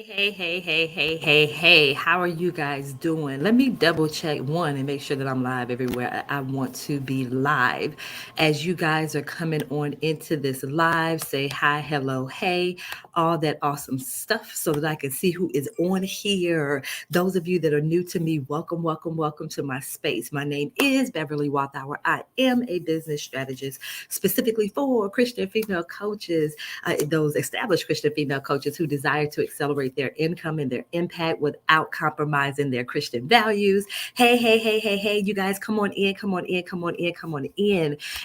Hey. How are you guys doing? Let me double check one and make sure that I'm live everywhere. I want to be live. As you guys are coming on into this live, say hi, hello, hey, all that awesome stuff so that I can see who is on here. Those of you that are new to me, welcome to my space. My name is Beverly Walthour. I am a business strategist specifically for Christian female coaches, those established Christian female coaches who desire to accelerate their income and their impact without compromising their Christian values. Hey, you guys, come on in.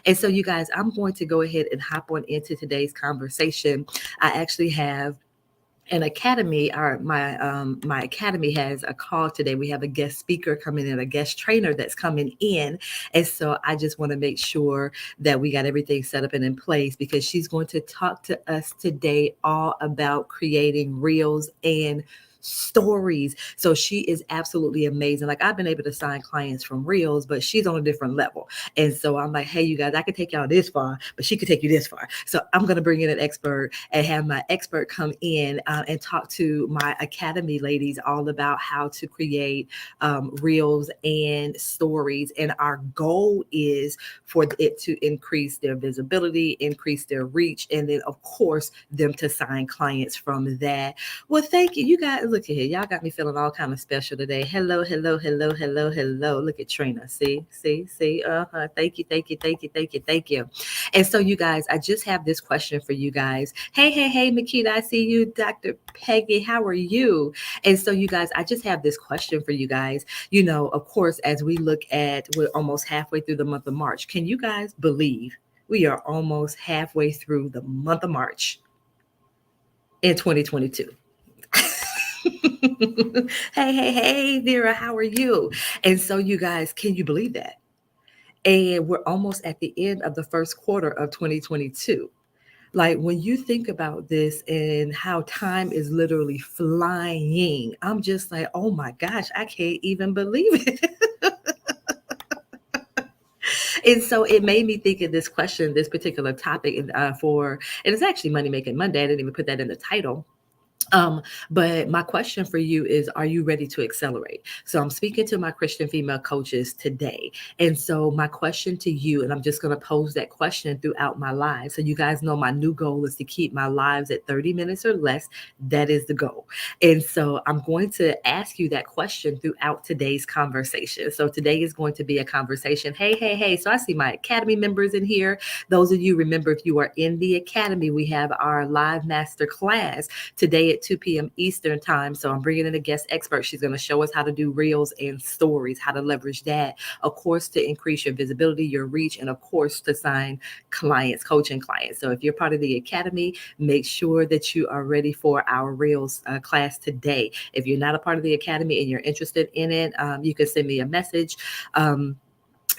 And so, you guys, I'm going to go ahead and hop on into today's conversation. I actually have an academy. My academy has a call today. We have a guest speaker coming in, a guest trainer that's coming in, and so I just want to make sure that we got everything set up and in place, because she's going to talk to us today all about creating reels and stories. So she is absolutely amazing. Like, I've been able to sign clients from reels, but she's on a different level. And so I'm like, hey, you guys, I can take y'all this far, but she could take you this far. So I'm going to bring in an expert and have my expert come in and talk to my academy ladies all about how to create reels and stories. And our goal is for it to increase their visibility, increase their reach, and then, of course, them to sign clients from that. Well, thank you. You guys, look at here. Y'all got me feeling all kind of special today. Hello. Look at Trina. See. Thank you. And so, you guys, I just have this question for you guys. Hey, Makita, I see you. Dr. Peggy, how are you? And so, you guys, I just have this question for you guys. You know, of course, as we look at, we're almost halfway through the month of March. Can you guys believe we are almost halfway through the month of March in 2022? Hey, Vera, how are you? And so, you guys, can you believe that? And we're almost at the end of the first quarter of 2022. Like, when you think about this and how time is literally flying, I'm just like, oh my gosh, I can't even believe it. And so it made me think of this question, this particular topic, and it's actually Money Making Monday. I didn't even put that in the title. Um, but my question for you is, are you ready to accelerate? So I'm speaking to my Christian female coaches today. And so my question to you, and I'm just going to pose that question throughout my live. So you guys know my new goal is to keep my lives at 30 minutes or less. That is the goal. And so I'm going to ask you that question throughout today's conversation. So today is going to be a conversation. Hey. So I see my academy members in here. Those of you, remember, if you are in the academy, we have our live master class today at 2 p.m. Eastern time. So I'm bringing in a guest expert. She's going to show us how to do reels and stories, how to leverage that, of course, to increase your visibility, your reach, and of course, to sign clients, coaching clients. So if you're part of the academy, make sure that you are ready for our reels class today. If you're not a part of the academy and you're interested in it, you can send me a message.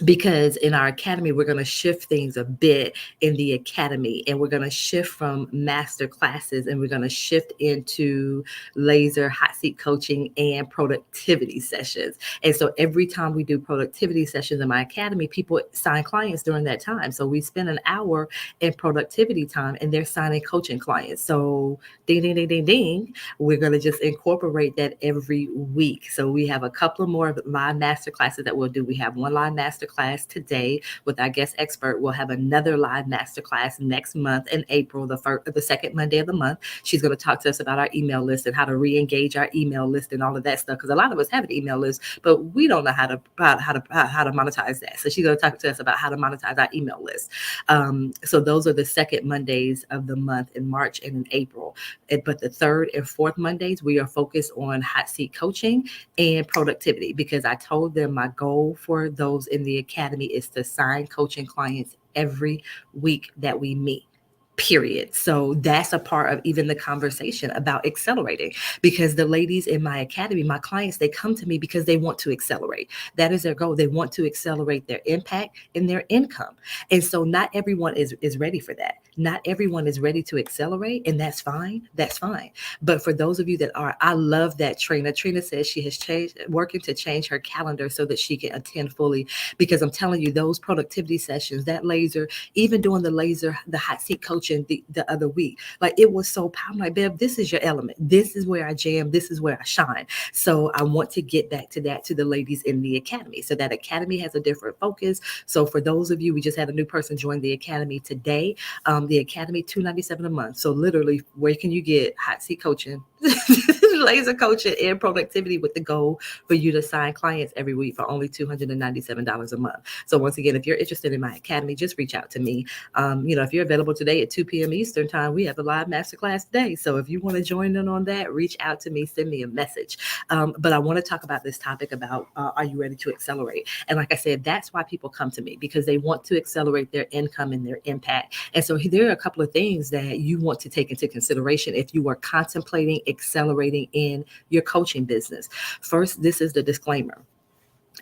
Because in our academy, we're going to shift things a bit in the academy, and we're going to shift from master classes and we're going to shift into laser hot seat coaching and productivity sessions. And so every time we do productivity sessions in my academy, people sign clients during that time. So we spend an hour in productivity time and they're signing coaching clients. So ding. We're going to just incorporate that every week. So we have a couple of more live master classes that we'll do. We have one live master class today with our guest expert. We'll have another live masterclass next month in April, the second Monday of the month. She's going to talk to us about our email list and how to re-engage our email list and all of that stuff. Because a lot of us have an email list, but we don't know how to monetize that. So she's going to talk to us about how to monetize our email list. So those are the second Mondays of the month in March and in April. But the third and fourth Mondays, we are focused on hot seat coaching and productivity, because I told them my goal for those in the academy is to sign coaching clients every week that we meet. Period. So that's a part of even the conversation about accelerating, because the ladies in my academy, my clients, they come to me because they want to accelerate. That is their goal. They want to accelerate their impact and their income. And so not everyone is ready for that. Not everyone is ready to accelerate, and that's fine. That's fine. But for those of you that are, I love that Trina. Trina says she has working to change her calendar so that she can attend fully, because I'm telling you, those productivity sessions, that laser, even doing the hot seat coaching coaching the other week. Like it was so powerful. I'm like, Bev, this is your element. This is where I jam. This is where I shine. So I want to get back to that to the ladies in the academy. So that academy has a different focus. So for those of you, we just had a new person join the academy today. The academy $297 a month. So literally, where can you get hot seat coaching, laser coaching, and productivity with the goal for you to sign clients every week for only $297 a month. So once again, if you're interested in my academy, just reach out to me. If you're available today at 2 p.m. Eastern time, we have a live masterclass today. So if you want to join in on that, reach out to me, send me a message. But I want to talk about this topic about are you ready to accelerate? And like I said, that's why people come to me, because they want to accelerate their income and their impact. And so there are a couple of things that you want to take into consideration if you are contemplating accelerating in your coaching business. First, this is the disclaimer.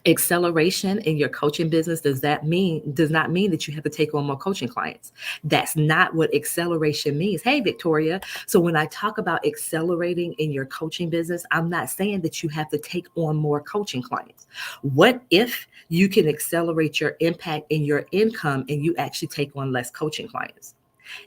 Acceleration in your coaching business does not mean that you have to take on more coaching clients. That's not what acceleration means. Hey, Victoria. So when I talk about accelerating in your coaching business, I'm not saying that you have to take on more coaching clients. What if you can accelerate your impact in your income and you actually take on less coaching clients?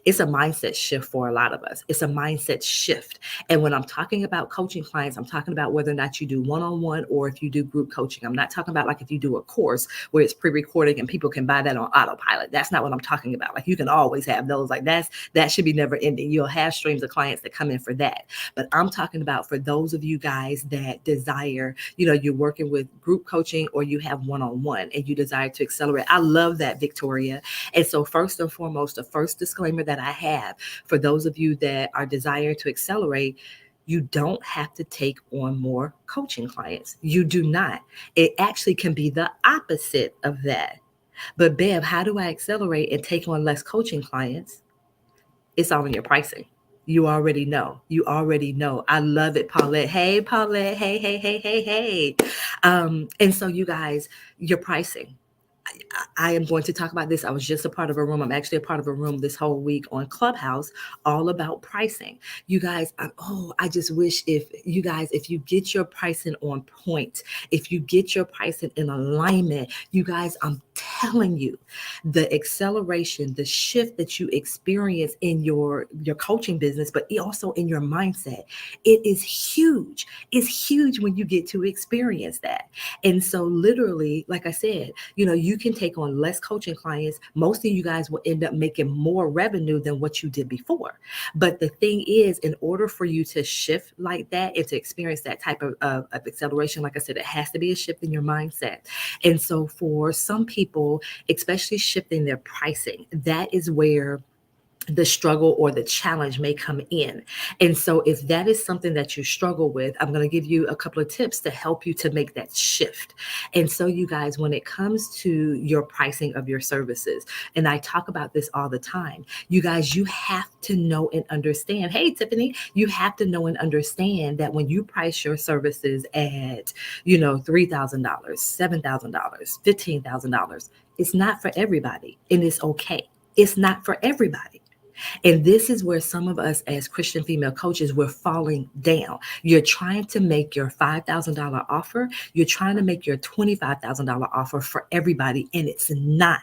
It's a mindset shift for a lot of us. It's a mindset shift. And when I'm talking about coaching clients, I'm talking about whether or not you do one-on-one or if you do group coaching. I'm not talking about like if you do a course where it's pre-recorded and people can buy that on autopilot. That's not what I'm talking about. Like you can always have those. Like that should be never ending. You'll have streams of clients that come in for that. But I'm talking about for those of you guys that desire, you're working with group coaching or you have one-on-one and you desire to accelerate. I love that, Victoria. And so first and foremost, the first disclaimer that I have for those of you that are desiring to accelerate, you don't have to take on more coaching clients. You do not. It actually can be the opposite of that. But Bev, how do I accelerate and take on less coaching clients? It's all in your pricing. You already know. I love it, Paulette. Hey, Paulette. Hey. And so you guys, your pricing. I am going to talk about this. I was just a part of a room. I'm actually a part of a room this whole week on Clubhouse, all about pricing. You guys, I just wish if you get your pricing on point, if you get your pricing in alignment, you guys, I'm telling you, the acceleration, the shift that you experience in your coaching business, but also in your mindset, it is huge. It's huge when you get to experience that. And so literally, like I said, you can take on less coaching clients. Most of you guys will end up making more revenue than what you did before. But the thing is, in order for you to shift like that and to experience that type of acceleration, like I said, it has to be a shift in your mindset. And so for some people, especially shifting their pricing, that is where the struggle or the challenge may come in. And so if that is something that you struggle with, I'm going to give you a couple of tips to help you to make that shift. And so you guys, when it comes to your pricing of your services, and I talk about this all the time, you guys, you have to know and understand. Hey, Tiffany, you have to know and understand that when you price your services at, $3,000, $7,000, $15,000, it's not for everybody. And it's okay. It's not for everybody. And this is where some of us as Christian female coaches, we're falling down. You're trying to make your $5,000 offer. You're trying to make your $25,000 offer for everybody, and it's not.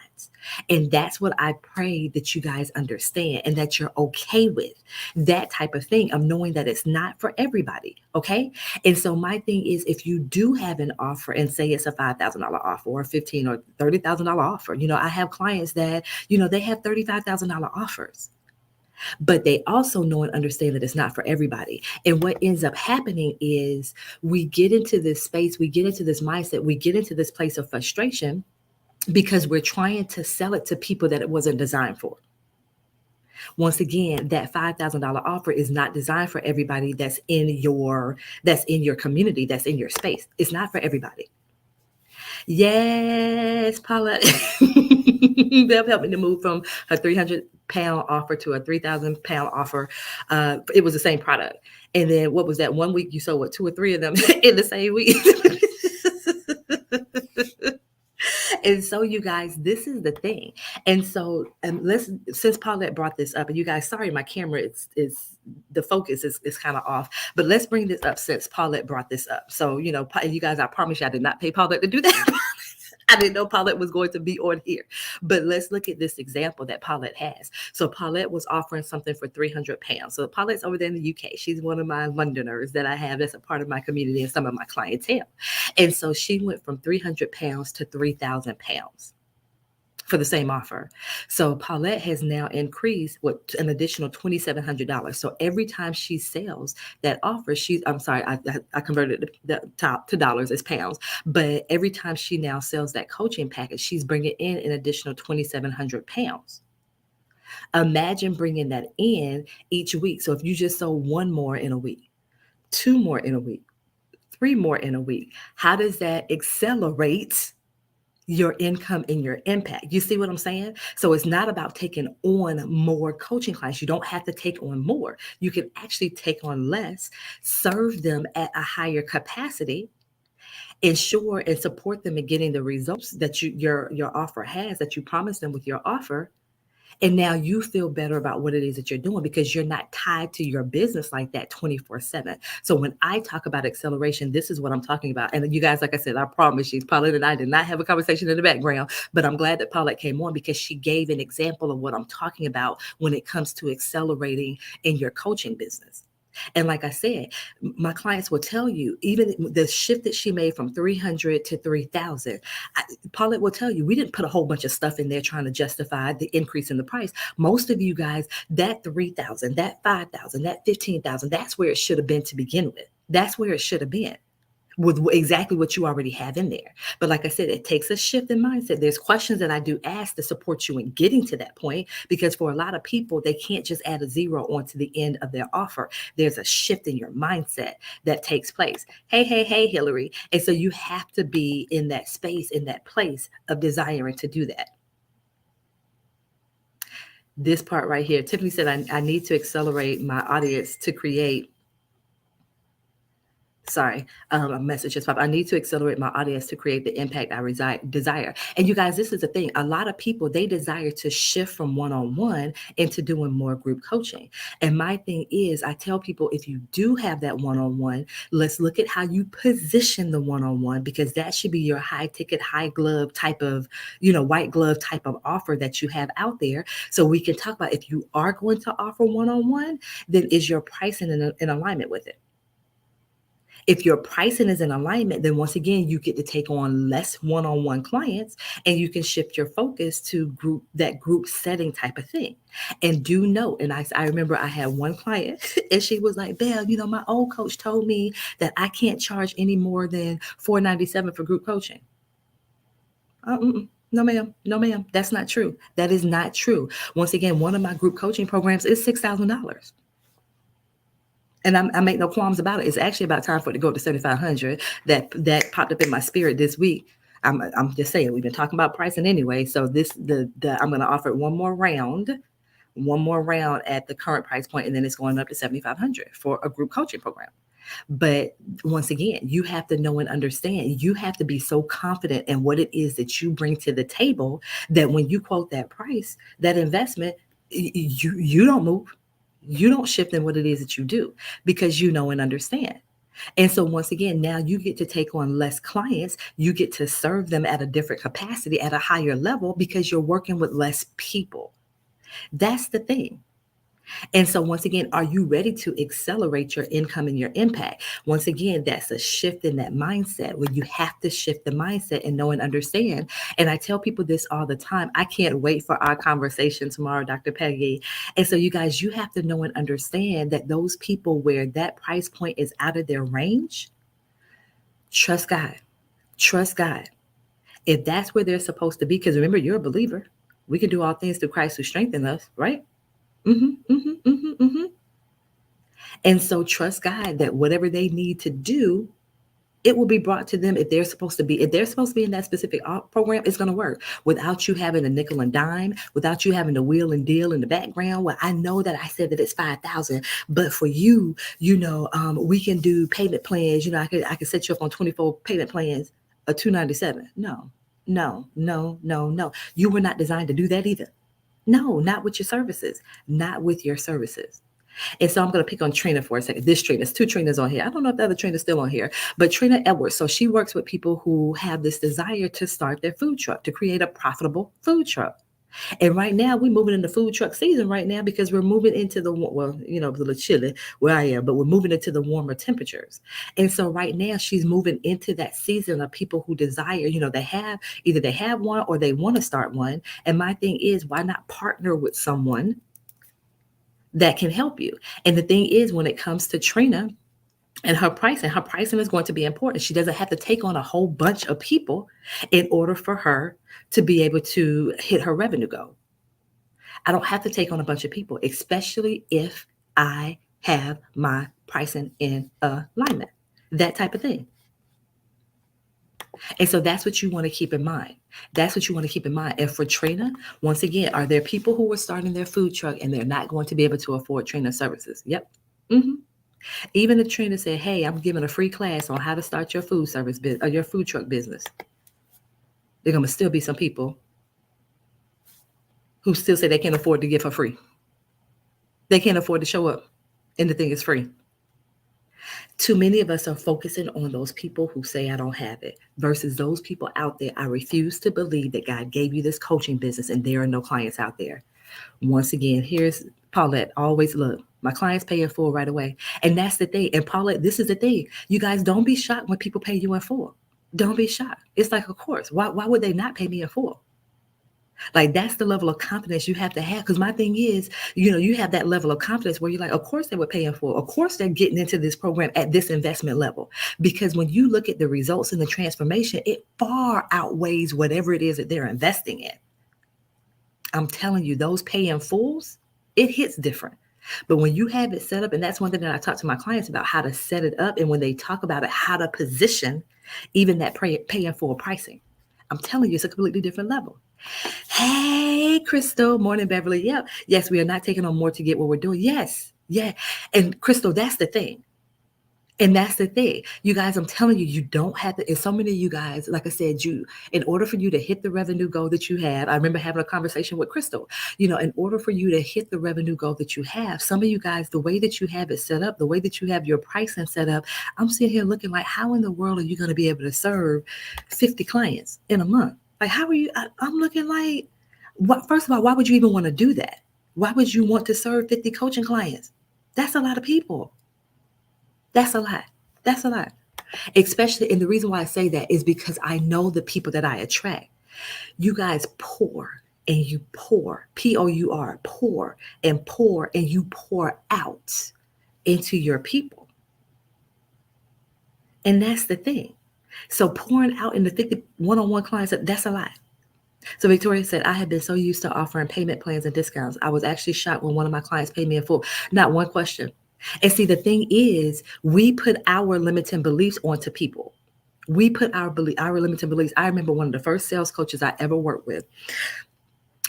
And that's what I pray that you guys understand and that you're okay with that type of thing of knowing that it's not for everybody. Okay. And so my thing is, if you do have an offer and say it's a $5,000 offer or $15,000 or $30,000 offer, I have clients that, they have $35,000 offers. But they also know and understand that it's not for everybody. And what ends up happening is we get into this space, we get into this mindset, we get into this place of frustration because we're trying to sell it to people that it wasn't designed for. Once again, that $5,000 offer is not designed for everybody that's in your community, that's in your space. It's not for everybody. Yes, Paula. They'll help me to move from a 300-pound offer to a 3,000-pound offer. It was the same product. And then what was that? One week you sold 2 or 3 of them in the same week. And so you guys, this is the thing. And so since Paulette brought this up, and you guys, sorry, my camera is the focus is kind of off, but let's bring this up since Paulette brought this up. So, you guys, I promise you I did not pay Paulette to do that. I didn't know Paulette was going to be on here. But let's look at this example that Paulette has. So Paulette was offering something for 300 pounds. So Paulette's over there in the UK. She's one of my Londoners that I have that's a part of my community and some of my clientele. And so she went from 300 pounds to 3,000 pounds for the same offer. So Paulette has now increased what an additional $2,700. So every time she sells that offer, I'm sorry, I converted the top to dollars as pounds, but every time she now sells that coaching package, she's bringing in an additional 2,700 pounds. Imagine bringing that in each week. So if you just sold one more in a week, two more in a week, three more in a week, how does that accelerate your income and your impact? You see what I'm saying? So it's not about taking on more coaching clients. You don't have to take on more. You can actually take on less, serve them at a higher capacity, ensure and support them in getting the results that your offer has, that you promised them with your offer. And now you feel better about what it is that you're doing because you're not tied to your business like that 24/7. So when I talk about acceleration, this is what I'm talking about. And you guys, like I said, I promise you, Paulette and I did not have a conversation in the background, but I'm glad that Paulette came on because she gave an example of what I'm talking about when it comes to accelerating in your coaching business. And like I said, my clients will tell you, even the shift that she made from 300 to 3,000, Paulette will tell you, we didn't put a whole bunch of stuff in there trying to justify the increase in the price. Most of you guys, that 3,000, that 5,000, that 15,000, that's where it should have been to begin with. That's where it should have been, with exactly what you already have in there. But like I said, it takes a shift in mindset. There's questions that I do ask to support you in getting to that point, because for a lot of people, they can't just add a zero onto the end of their offer. There's a shift in your mindset that takes place. Hey, Hillary. And so you have to be in that space, in that place of desiring to do that. This part right here, Tiffany said, I need to accelerate my audience to create a message just popped. I need to accelerate my audience to create the impact I desire. And you guys, this is the thing. A lot of people, they desire to shift from one-on-one into doing more group coaching. And my thing is, I tell people, if you do have that one-on-one, let's look at how you position the one-on-one, because that should be your high ticket, high glove type of, white glove type of offer that you have out there. So we can talk about, if you are going to offer one-on-one, then is your pricing in alignment with it? If your pricing is in alignment, then once again, you get to take on less one-on-one clients, and you can shift your focus to that group setting type of thing. And do note, and I remember I had one client and she was like, Belle, my old coach told me that I can't charge any more than $497 for group coaching. No, ma'am. No, ma'am. That's not true. That is not true. Once again, one of my group coaching programs is $6,000. And I make no qualms about it. It's actually about time for it to go to 7,500. That popped up in my spirit this week. I'm just saying, we've been talking about pricing anyway. So I'm going to offer one more round at the current price point, and then it's going up to 7,500 for a group coaching program. But once again, you have to know and understand. You have to be so confident in what it is that you bring to the table that when you quote that price, that investment, you don't move. You don't shift in what it is that you do, because you know and understand. And so once again, now you get to take on less clients. You get to serve them at a different capacity, at a higher level, because you're working with less people. That's the thing. And so once again, are you ready to accelerate your income and your impact? Once again, that's a shift in that mindset, where you have to shift the mindset and know and understand. And I tell people this all the time. I can't wait for our conversation tomorrow, Dr. Peggy. And so you guys, you have to know and understand that those people where that price point is out of their range, trust God. Trust God. If that's where they're supposed to be, because remember, you're a believer. We can do all things through Christ who strengthens us, right? And so trust God that whatever they need to do, it will be brought to them. If they're supposed to be in that specific program, it's going to work without you having a nickel and dime, without you having to wheel and deal in the background. Well, I know that I said that it's 5,000, but for you, we can do payment plans. I could set you up on 24 payment plans of $297. No. You were not designed to do that either. No, not with your services. Not with your services. And so I'm going to pick on Trina for a second. This Trina, there's two Trinas on here. I don't know if the other Trina's still on here, but Trina Edwards. So she works with people who have this desire to start their food truck, to create a profitable food truck. And right now, we're moving into food truck season right now because we're moving into well, it's a little chilly where I am, but we're moving into the warmer temperatures. And so right now, she's moving into that season of people who desire, they have one or they want to start one. And my thing is, why not partner with someone that can help you? And the thing is, when it comes to Trina, and her pricing is going to be important. She doesn't have to take on a whole bunch of people in order for her to be able to hit her revenue goal. I don't have to take on a bunch of people, especially if I have my pricing in alignment, that type of thing. And so that's what you want to keep in mind. That's what you want to keep in mind. And for Trina, once again, are there people who are starting their food truck and they're not going to be able to afford Trina services? Yep. Mm-hmm. Even if Trina said, hey, I'm giving a free class on how to start your food service or your food truck business, there are going to still be some people who still say they can't afford to give her free. They can't afford to show up and the thing is free. Too many of us are focusing on those people who say I don't have it versus those people out there. I refuse to believe that God gave you this coaching business and there are no clients out there. Once again, here's Paulette. Always look. My clients pay in full right away. And that's the thing. And Paulette, this is the thing. You guys don't be shocked when people pay you in full. Don't be shocked. It's like, of course, why would they not pay me in full? Like, that's the level of confidence you have to have. Because my thing is, you have that level of confidence where you're like, of course they would pay in full. Of course they're getting into this program at this investment level. Because when you look at the results and the transformation, it far outweighs whatever it is that they're investing in. I'm telling you, those pay in fulls, it hits different. But when you have it set up, and that's one thing that I talk to my clients about, how to set it up. And when they talk about it, how to position even that pay in full pricing. I'm telling you, it's a completely different level. Hey, Crystal. Morning, Beverly. Yep. Yes, we are not taking on more to get what we're doing. Yes. Yeah. And Crystal, that's the thing. And that's the thing. You guys, I'm telling you, you don't have to, and so many of you guys, like I said, in order for you to hit the revenue goal that you have, I remember having a conversation with Crystal, in order for you to hit the revenue goal that you have, some of you guys, the way that you have it set up, the way that you have your pricing set up, I'm sitting here looking like, how in the world are you going to be able to serve 50 clients in a month? Like, how are you? I'm looking like, first of all, why would you even want to do that? Why would you want to serve 50 coaching clients? That's a lot of people. That's a lot. That's a lot. Especially, and the reason why I say that is because I know the people that I attract. You guys pour and you pour, P-O-U-R, pour and you pour out into your people. And that's the thing. So pouring out into 50 one-on-one clients, that's a lot. So Victoria said, I have been so used to offering payment plans and discounts. I was actually shocked when one of my clients paid me in full. Not one question. And see, the thing is, we put our limiting beliefs onto people. We put our limiting beliefs. I remember one of the first sales coaches I ever worked with,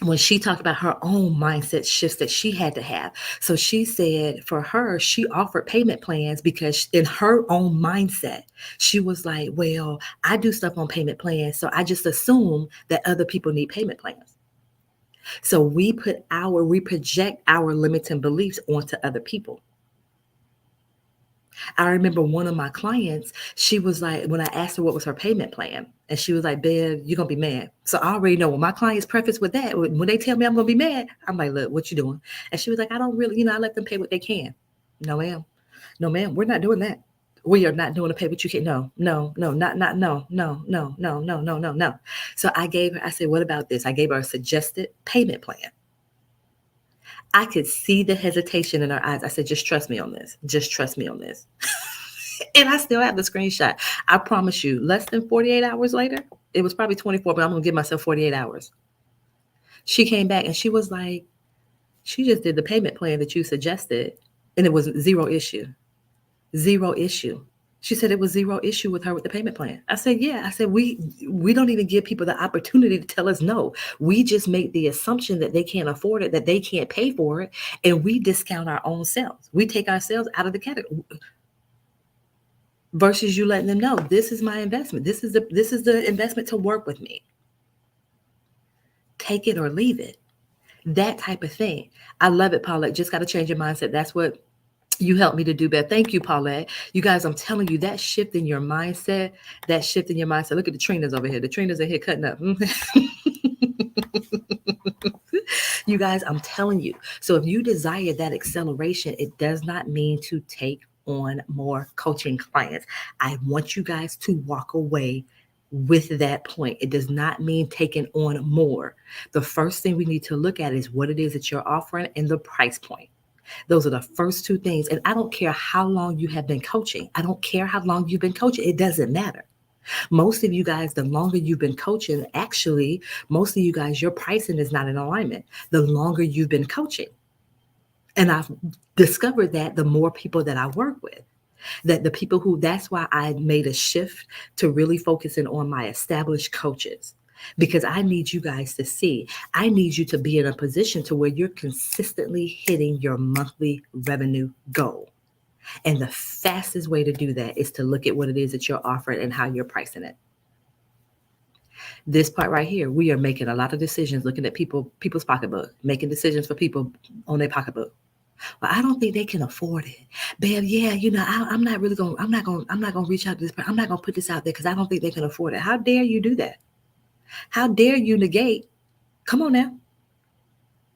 when she talked about her own mindset shifts that she had to have. So she said for her, she offered payment plans because in her own mindset, she was like, well, I do stuff on payment plans. So I just assume that other people need payment plans. So we project our limiting beliefs onto other people. I remember one of my clients, she was like, when I asked her what was her payment plan, and she was like, Bev, you're going to be mad. So I already know when my clients preface with that, when they tell me I'm going to be mad, I'm like, look, what you doing? And she was like, I don't really, I let them pay what they can. No, ma'am. No, ma'am. We're not doing that. We are not doing to pay what you can. No. So I said, what about this? I gave her a suggested payment plan. I could see the hesitation in her eyes. I said, just trust me on this. Just trust me on this. And I still have the screenshot. I promise you, less than 48 hours later, it was probably 24, but I'm going to give myself 48 hours. She came back and she was like, she just did the payment plan that you suggested, and it was zero issue. Zero issue. She said it was zero issue with her with the payment plan. I said, yeah. I said, we don't even give people the opportunity to tell us no. We just make the assumption that they can't afford it, that they can't pay for it, and we discount our own selves. We take ourselves out of the category. Versus you letting them know, this is my investment. This is the investment to work with me. Take it or leave it. That type of thing. I love it, Paulette. Just got to change your mindset. That's what You helped me to do better. Thank you, Paulette. You guys, I'm telling you, that shift in your mindset, that shift in your mindset. Look at the Trinas over here. The Trinas are here cutting up. You guys, I'm telling you. So if you desire that acceleration, it does not mean to take on more coaching clients. I want you guys to walk away with that point. It does not mean taking on more. The first thing we need to look at is what it is that you're offering and the price point. Those are the first two things. And I don't care how long you have been coaching. I don't care how long you've been coaching. It doesn't matter. Most of you guys, the longer you've been coaching, actually, most of you guys, your pricing is not in alignment the longer you've been coaching. And I've discovered that the more people that I work with, that the people who, that's why I made a shift to really focusing on my established coaches. Because I need you guys to see, I need you to be in a position to where you're consistently hitting your monthly revenue goal. And the fastest way to do that is to look at what it is that you're offering and how you're pricing it. This part right here, we are making a lot of decisions looking at people's pocketbook, making decisions for people on their pocketbook. Well, I don't think they can afford it. Babe, yeah, I'm not really going, I'm not going to reach out to this person. I'm not going to put this out there because I don't think they can afford it. How dare you do that? How dare you negate? Come on now.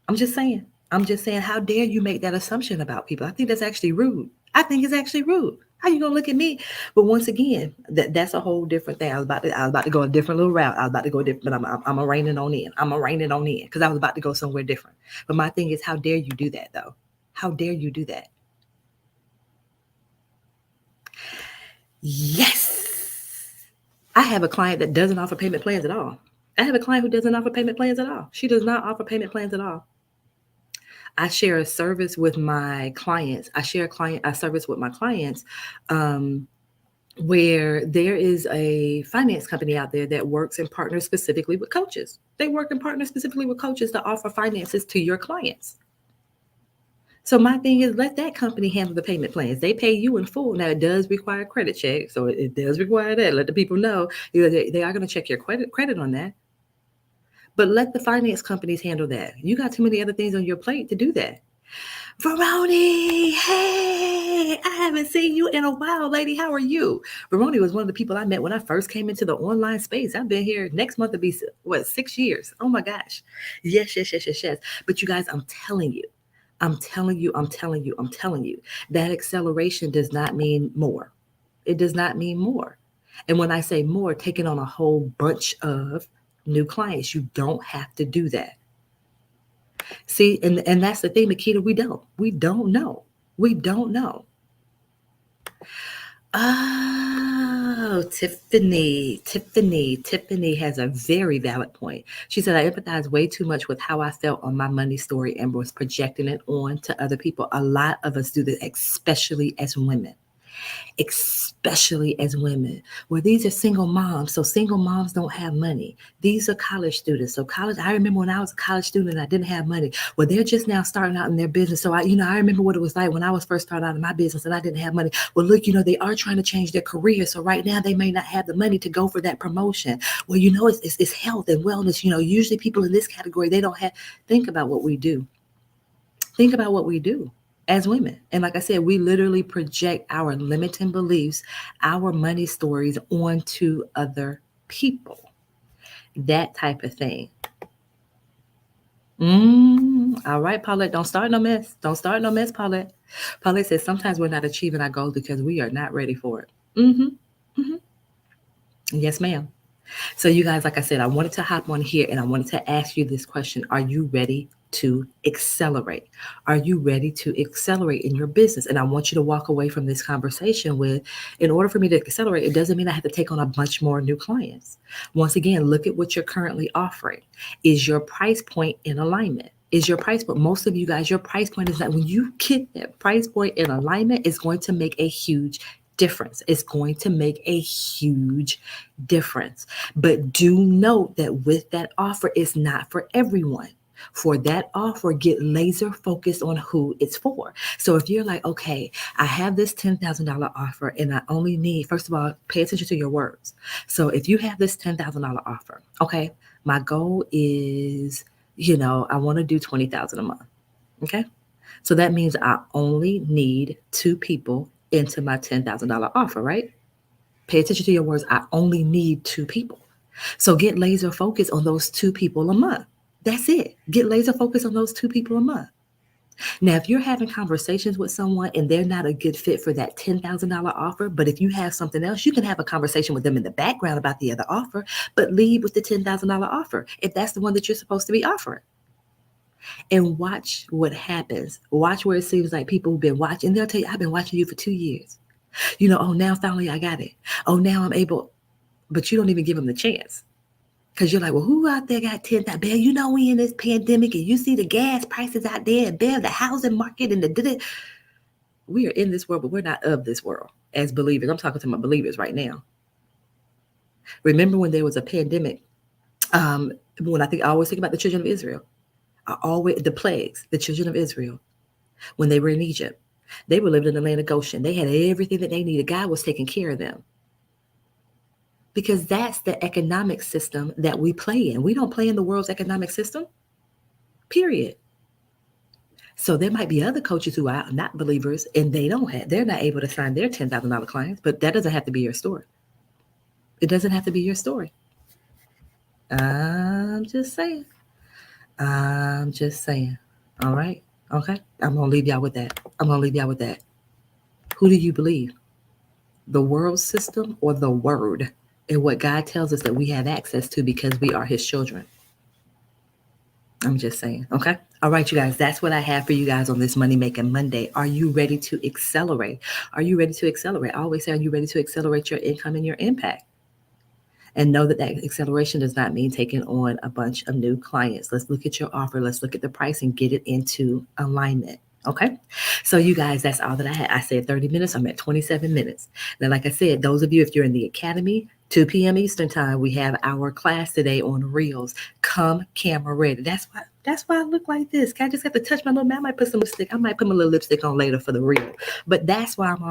I'm just saying, how dare you make that assumption about people? I think that's actually rude. I think it's actually rude. How you gonna look at me? But once again, that's a whole different thing. I was about to go a different little route. I was about to go different, but I'm a reining on in. I'm a reining on in because I was about to go somewhere different. But my thing is, how dare you do that though? How dare you do that? Yes. I have a client that doesn't offer payment plans at all. I have a client who doesn't offer payment plans at all. She does not offer payment plans at all. I share a service with my clients. I share a service with my clients where there is a finance company out there that works and partners specifically with coaches. They work and partner specifically with coaches to offer finances to your clients. So my thing is, let that company handle the payment plans. They pay you in full. Now it does require a credit check, so it does require that. Let the people know, they are going to check your credit on that. But let the finance companies handle that. You got too many other things on your plate to do that. Veroni, hey, I haven't seen you in a while, lady. How are you? Veroni was one of the people I met when I first came into the online space. I've been here next month to be, 6 years? Oh my gosh. Yes. But you guys, I'm telling you, that acceleration does not mean more. It does not mean more. And when I say more, taking on a whole bunch of new clients, you don't have to do that. See, and that's the thing, Makita, we don't know. We don't know. Oh, Tiffany has a very valid point. She said, I empathize way too much with how I felt on my money story and was projecting it on to other people. A lot of us do this, especially as women. Well, these are single moms, so single moms don't have money. These are college students, so college. I remember when I was a college student, I didn't have money. Well, they're just now starting out in their business, so I remember what it was like when I was first starting out in my business and I didn't have money. Well, look, they are trying to change their career, so right now they may not have the money to go for that promotion. Well, it's health and wellness. Usually people in this category, they don't have. Think about what we do. Think about what we do as women. And like I said, we literally project our limiting beliefs, our money stories onto other people. That type of thing. All right, Paulette, don't start no mess. Don't start no mess, Paulette. Paulette says sometimes we're not achieving our goals because we are not ready for it. Yes, ma'am. So you guys, like I said, I wanted to hop on here and I wanted to ask you this question. Are you ready to accelerate? Are you ready to accelerate in your business? And I want you to walk away from this conversation with, in order for me to accelerate, it doesn't mean I have to take on a bunch more new clients. Once again, look at what you're currently offering. Is your price point in alignment? Is your price point, most of you guys, your price point is that when you get that price point in alignment, it's going to make a huge difference. It's going to make a huge difference. But do note that with that offer, it's not for everyone. For that offer, get laser focused on who it's for. So if you're like, okay, I have this $10,000 offer and I only need, first of all, pay attention to your words. So if you have this $10,000 offer, okay, my goal is, I want to do $20,000 a month. Okay. So that means I only need 2 people into my $10,000 offer, right? Pay attention to your words. I only need 2 people. So get laser focused on those 2 people a month. That's it. Get laser focused on those 2 people a month. Now, if you're having conversations with someone and they're not a good fit for that $10,000 offer, but if you have something else, you can have a conversation with them in the background about the other offer, but lead with the $10,000 offer if that's the one that you're supposed to be offering. And watch what happens. Watch where it seems like people have been watching. They'll tell you, I've been watching you for 2 years. Oh, now finally I got it. Oh, now I'm able. But you don't even give them the chance. Because you're like, well, who out there got 10,000? Bear, we in this pandemic and you see the gas prices out there and Bear, the housing market and we are in this world, but we're not of this world as believers. I'm talking to my believers right now. Remember when there was a pandemic, when I always think about the children of Israel, the plagues, the children of Israel, when they were in Egypt, they were living in the land of Goshen. They had everything that they needed. God was taking care of them. Because that's the economic system that we play in. We don't play in the world's economic system, period. So there might be other coaches who are not believers and they're not able to sign their $10,000 clients, but that doesn't have to be your story. It doesn't have to be your story. I'm just saying. All right. Okay. I'm going to leave y'all with that. Who do you believe? The world system or the word? And what God tells us that we have access to because we are his children. I'm just saying. Okay. All right, you guys, that's what I have for you guys on this Money Making Monday. Are you ready to accelerate? Are you ready to accelerate? I always say, are you ready to accelerate your income and your impact? And know that acceleration does not mean taking on a bunch of new clients. Let's look at your offer. Let's look at the price and get it into alignment. Okay. So you guys, that's all that I had. I said 30 minutes. I'm at 27 minutes. Now, like I said, those of you, if you're in the academy, 2 p.m. Eastern time, we have our class today on Reels. Come camera ready. That's why I look like this. I just have to touch my little man. I might put some lipstick. I might put my little lipstick on later for the reel. But that's why I'm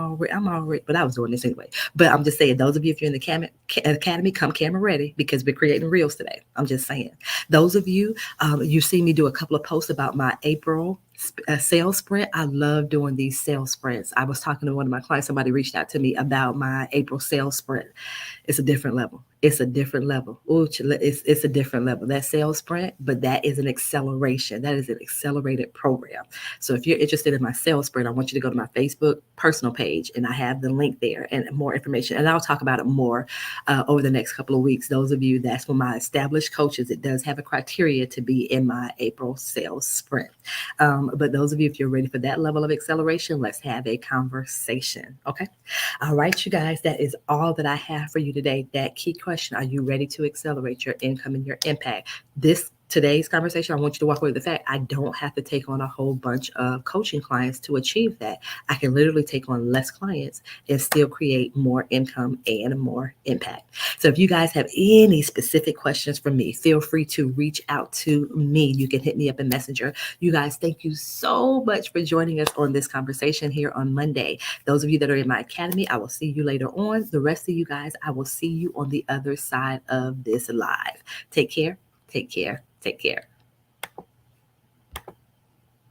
already, but I was doing this anyway. But I'm just saying, those of you, if you're in the academy, come camera ready because we're creating Reels today. I'm just saying. Those of you, you see me do a couple of posts about my April sales sprint. I love doing these sales sprints. I was talking to one of my clients. Somebody reached out to me about my April sales sprint. It's a different level. It's a different level. Ooh, it's a different level. That sales sprint, but that is an acceleration. That is an accelerated program. So if you're interested in my sales sprint, I want you to go to my Facebook personal page, and I have the link there and more information. And I'll talk about it more over the next couple of weeks. Those of you, that's for my established coaches. It does have a criteria to be in my April sales sprint. But those of you, if you're ready for that level of acceleration, let's have a conversation. Okay. All right, you guys, that is all that I have for you today. That key question, are you ready to accelerate your income and your impact? Today's conversation, I want you to walk away with the fact I don't have to take on a whole bunch of coaching clients to achieve that. I can literally take on less clients and still create more income and more impact. So if you guys have any specific questions for me, feel free to reach out to me. You can hit me up in Messenger. You guys, thank you so much for joining us on this conversation here on Monday. Those of you that are in my academy, I will see you later on. The rest of you guys, I will see you on the other side of this live. Take care. Take care. Take care.